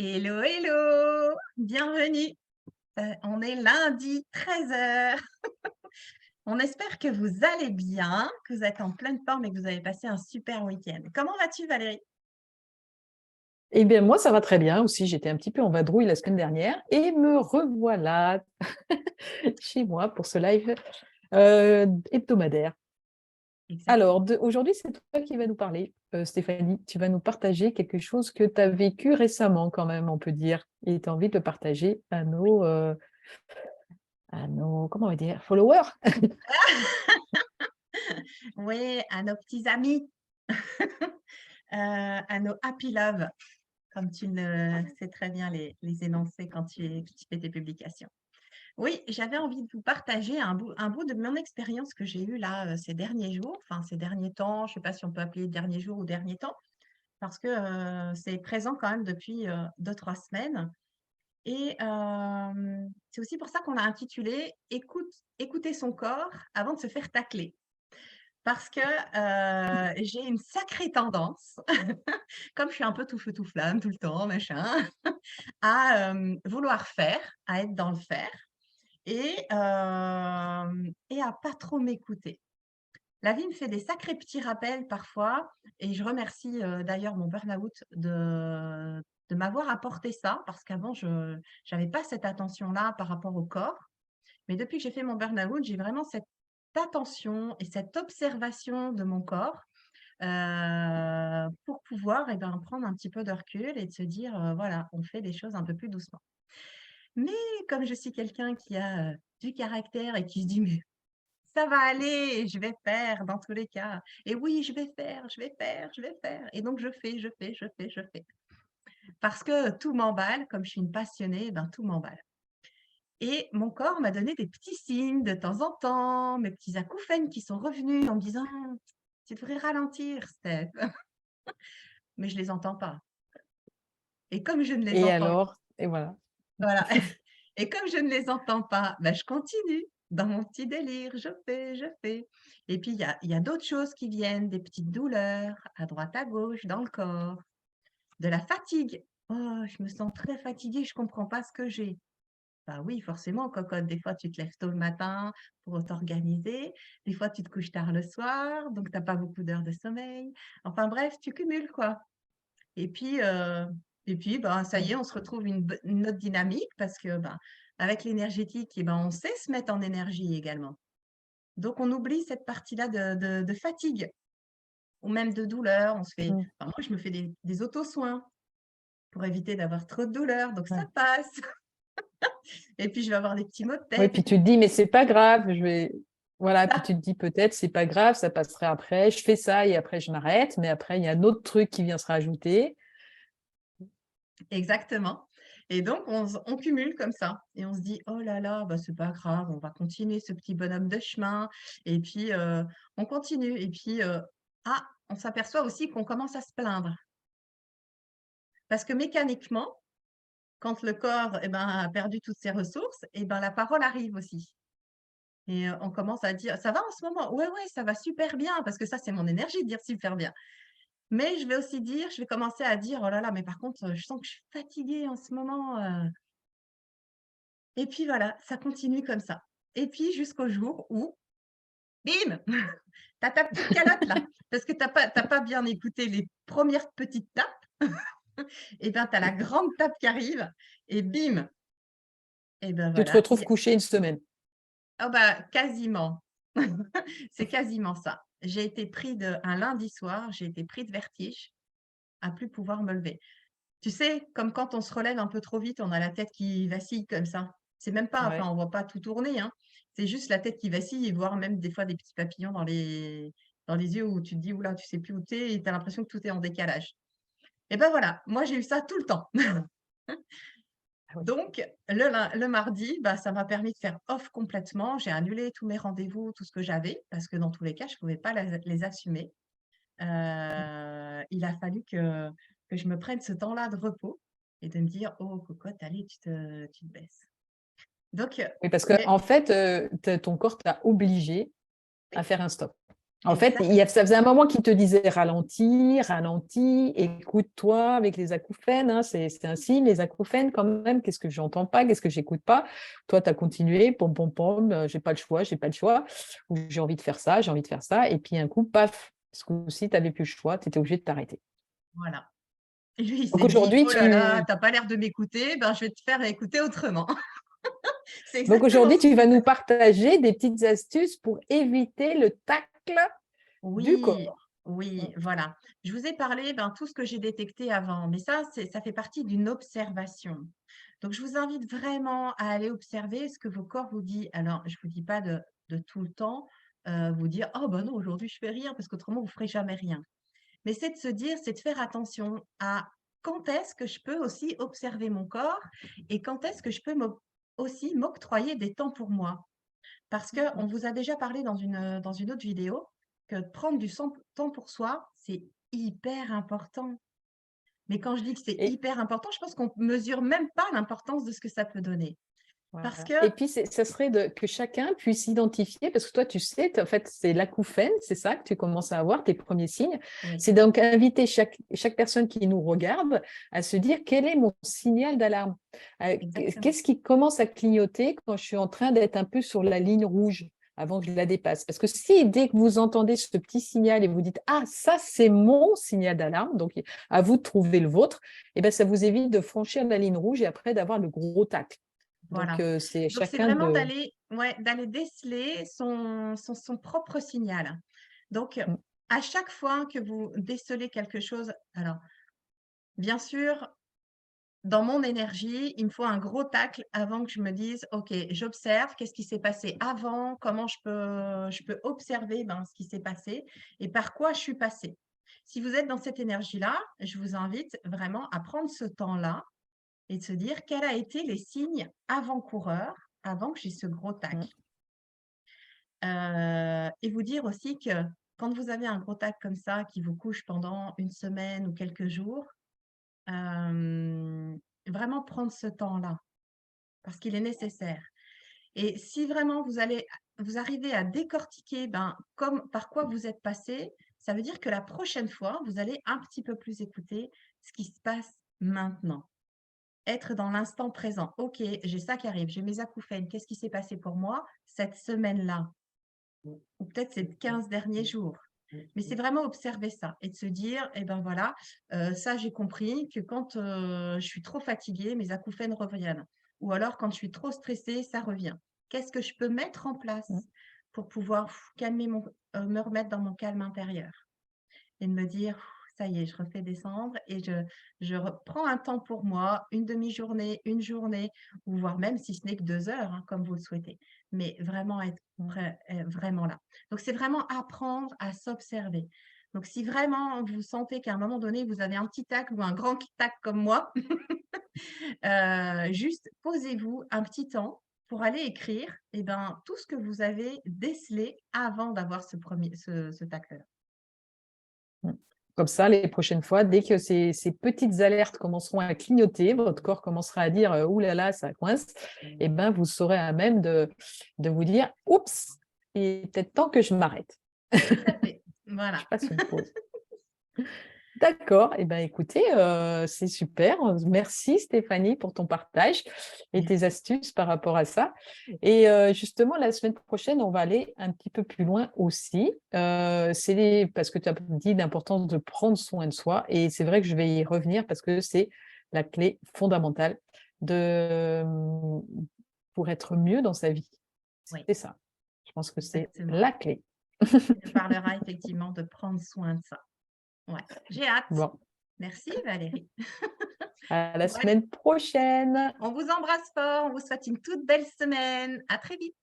Hello, hello! Bienvenue. On est lundi 13 heures. On espère que vous allez bien, que vous êtes en pleine forme et que vous avez passé un super week-end. Comment vas-tu, Valérie? Eh bien, moi, ça va très bien aussi. J'étais un petit peu en vadrouille la semaine dernière et me revoilà chez moi pour ce live hebdomadaire. Exactement. Alors, aujourd'hui, c'est toi qui vas nous parler, Stéphanie. Tu vas nous partager quelque chose que tu as vécu récemment, quand même, on peut dire. Et tu as envie de le partager à nos, comment on va dire, followers. Oui, à nos petits amis, à nos happy love, comme tu le sais très bien les énoncer quand tu fais tes publications. Oui, j'avais envie de vous partager un bout de mon expérience que j'ai eue là ces derniers jours, enfin ces derniers temps, je ne sais pas si on peut appeler derniers jours ou derniers temps, parce que c'est présent quand même depuis 2-3 semaines. Et c'est aussi pour ça qu'on a intitulé Écouter son corps avant de se faire tacler. Parce que j'ai une sacrée tendance, comme je suis un peu tout feu tout flamme tout le temps, machin, à vouloir faire, à être dans le faire et à pas trop m'écouter. La vie me fait des sacrés petits rappels parfois et je remercie d'ailleurs mon burn-out de m'avoir apporté ça parce qu'avant je n'avais pas cette attention-là par rapport au corps. Mais depuis que j'ai fait mon burn-out, j'ai vraiment cette attention et cette observation de mon corps pour pouvoir prendre un petit peu de recul et de se dire voilà, on fait les choses un peu plus doucement. Mais comme je suis quelqu'un qui a du caractère et qui se dit mais ça va aller, je vais faire dans tous les cas. Et oui, je vais faire, je vais faire, je vais faire. Et donc je fais, je fais, je fais, je fais. Parce que tout m'emballe, comme je suis une passionnée, tout m'emballe. Et mon corps m'a donné des petits signes de temps en temps, mes petits acouphènes qui sont revenus en me disant: «Tu devrais ralentir, Steph». Mais je les entends pas. Et comme je ne les Et entends alors, et voilà. voilà. Et comme je ne les entends pas, je continue dans mon petit délire, je fais, je fais. Et puis il y a d'autres choses qui viennent, des petites douleurs à droite, à gauche, dans le corps, de la fatigue. «Oh, je me sens très fatiguée, je comprends pas ce que j'ai». Bah oui, forcément, cocotte, des fois tu te lèves tôt le matin pour t'organiser, des fois tu te couches tard le soir, donc tu as pas beaucoup d'heures de sommeil. Enfin bref, tu cumules quoi. Et puis, ça y est, on se retrouve une autre dynamique parce que, avec l'énergétique on sait se mettre en énergie également. Donc on oublie cette partie-là de fatigue ou même de douleur. On se fait Mm. moi, je me fais des auto-soins pour éviter d'avoir trop de douleur, donc ça Ouais. passe. Et puis je vais avoir des petits maux de Oui, tête et puis puis tu te dis, mais c'est pas grave, je vais. Voilà, puis ça tu te dis peut-être, c'est pas grave, ça passerait après, je fais ça et après je m'arrête, mais après il y a un autre truc qui vient se rajouter. exactement. Et donc on cumule comme ça et on se dit: «Oh là là, c'est pas grave, on va continuer ce petit bonhomme de chemin» et puis, on continue et puis, on s'aperçoit aussi qu'on commence à se plaindre. Parce que mécaniquement, quand le corps, a perdu toutes ses ressources la parole arrive aussi et on commence à dire: «Ça va en ce moment?» «Ouais, ouais, ça va super bien», parce que ça, c'est mon énergie de dire super bien. Mais je vais commencer à dire: «Oh là là, mais par contre, je sens que je suis fatiguée en ce moment». Et puis voilà, ça continue comme ça. Et puis jusqu'au jour où, bim! Tu as ta petite calotte là, parce que tu as pas bien écouté les premières petites tapes. Tu as la grande tape qui arrive et bim! Tu te Voilà, il retrouves y a couché une semaine. quasiment. C'est quasiment ça. J'ai été pris un lundi soir, j'ai été pris de vertige à plus pouvoir me lever. Tu sais, comme quand on se relève un peu trop vite, on a la tête qui vacille comme ça. C'est même pas Ouais. on voit pas tout tourner, hein. C'est juste la tête qui vacille et voire même des fois des petits papillons dans les yeux où tu te dis: «Ouh là, tu sais plus où tu es» et tu as l'impression que tout est en décalage. Voilà, moi j'ai eu ça tout le temps. Ah oui. Donc le mardi, ça m'a permis de faire off complètement. J'ai annulé tous mes rendez-vous, tout ce que j'avais, parce que dans tous les cas, je pouvais pas les assumer. Il a fallu que je me prenne ce temps-là de repos et de me dire: «Oh cocotte, allez, tu te baisses». Donc Oui, parce que mais en fait, ton corps t'a obligé à oui, faire un stop. En fait, ça faisait un moment qu'il te disait ralentis, ralentis, écoute-toi avec les acouphènes. Hein, c'est un signe, les acouphènes quand même. Qu'est-ce que j'entends pas? Qu'est-ce que j'écoute pas? Toi, tu as continué, pom, pom, pom, j'ai pas le choix, j'ai pas le choix. Ou j'ai envie de faire ça, j'ai envie de faire ça. Et puis un coup, paf, ce coup-ci, tu n'avais plus le choix, tu étais obligé de t'arrêter. Voilà. Et lui, il Donc s'est dit: aujourd'hui, «Oh là là, t'as pas l'air de m'écouter, ben, je vais te faire écouter autrement». C'est donc exactement aujourd'hui, ce qui tu s'est vas nous passé. partager des petites astuces pour éviter le tacle du Oui, corps. oui, voilà. Je vous ai parlé, ben, tout ce que j'ai détecté avant, mais ça, ça fait partie d'une observation. Donc, je vous invite vraiment à aller observer ce que vos corps vous dit. Alors, je vous dis pas de tout le temps vous dire: «Oh ben non, aujourd'hui, je fais rien», parce qu'autrement, vous ferez jamais rien. Mais c'est de se dire, c'est de faire attention à quand est-ce que je peux aussi observer mon corps et quand est-ce que je peux aussi m'octroyer des temps pour moi. Parce qu'on vous a déjà parlé dans une autre vidéo que prendre du temps pour soi, c'est hyper important. Mais quand je dis que c'est Et hyper important, je pense qu'on ne mesure même pas l'importance de ce que ça peut donner. Parce voilà. que Et puis, ça serait que chacun puisse identifier, parce que toi, tu sais, en fait, c'est l'acouphène, c'est ça que tu commences à avoir, tes premiers signes. oui, C'est donc inviter chaque personne qui nous regarde à se dire quel est mon signal d'alarme. exactement. Qu'est-ce qui commence à clignoter quand je suis en train d'être un peu sur la ligne rouge avant que je la dépasse? Parce que si dès que vous entendez ce petit signal et vous dites «Ah, ça, c'est mon signal d'alarme», donc à vous de trouver le vôtre, et ben, ça vous évite de franchir la ligne rouge et après d'avoir le gros tacle. Donc, Voilà. c'est Donc, c'est chacun vraiment de… d'aller ouais, d'aller déceler son propre signal. Donc, Mmh, à chaque fois que vous décelez quelque chose, alors, bien sûr, dans mon énergie, il me faut un gros tacle avant que je me dise: «OK, j'observe, qu'est-ce qui s'est passé avant? Comment je peux observer, ben, ce qui s'est passé et par quoi je suis passée?» Si vous êtes dans cette énergie-là, je vous invite vraiment à prendre ce temps-là et de se dire: «Quels a été les signes avant-coureurs, avant que j'ai ce gros mmh, tacle?» Et vous dire aussi que quand vous avez un gros tacle comme ça qui vous couche pendant une semaine ou quelques jours, hem, vraiment prendre ce temps-là parce qu'il est nécessaire. Et si vraiment vous arrivez à décortiquer, ben, comme par quoi vous êtes passé, ça veut dire que la prochaine fois, vous allez un petit peu plus écouter ce qui se passe maintenant. Être dans l'instant présent. OK, j'ai ça qui arrive, j'ai mes acouphènes. Qu'est-ce qui s'est passé pour moi cette semaine-là? Ou peut-être ces 15 derniers jours. Mais c'est vraiment observer ça et de se dire: «Eh ben voilà, ça j'ai compris que quand, je suis trop fatiguée, mes acouphènes reviennent. Ou alors quand je suis trop stressée, ça revient. Qu'est-ce que je peux mettre en mmh. place pour pouvoir calmer me remettre dans mon calme intérieur?» Et de me dire: «Ça y est, je refais descendre et je reprends un temps pour moi, une demi-journée, une journée ou voire même si ce n'est que 2 heures, hein, comme vous le souhaitez». Mais vraiment être vraiment là. Donc c'est vraiment apprendre à s'observer. Donc si vraiment vous sentez qu'à un moment donné, vous avez un petit tac ou un grand tac comme moi, juste posez-vous un petit temps pour aller écrire et ben, tout ce que vous avez décelé avant d'avoir ce tac-là. Mmh. Comme ça, les prochaines fois, dès que ces petites alertes commenceront à clignoter, votre corps commencera à dire, «Ouh là là, ça coince», et ben, vous serez à même de vous dire: «Oups, il est peut-être temps que je m'arrête. Tout à fait, Je voilà. fasse une pause». D'accord, et ben, écoutez, c'est super. Merci Stéphanie pour ton partage et tes Merci. astuces par rapport à ça. Et justement, la semaine prochaine, on va aller un petit peu plus loin aussi. Parce que tu as dit l'importance de prendre soin de soi et c'est vrai que je vais y revenir parce que c'est la clé fondamentale de, pour être mieux dans sa vie. Oui, C'est ça. Je pense que c'est exactement. la clé. Tu nous parleras effectivement de prendre soin de ça. Ouais, j'ai hâte. Bon, Merci Valérie. à la Bon allez, semaine prochaine. on vous embrasse fort, on vous souhaite une toute belle semaine. À très vite.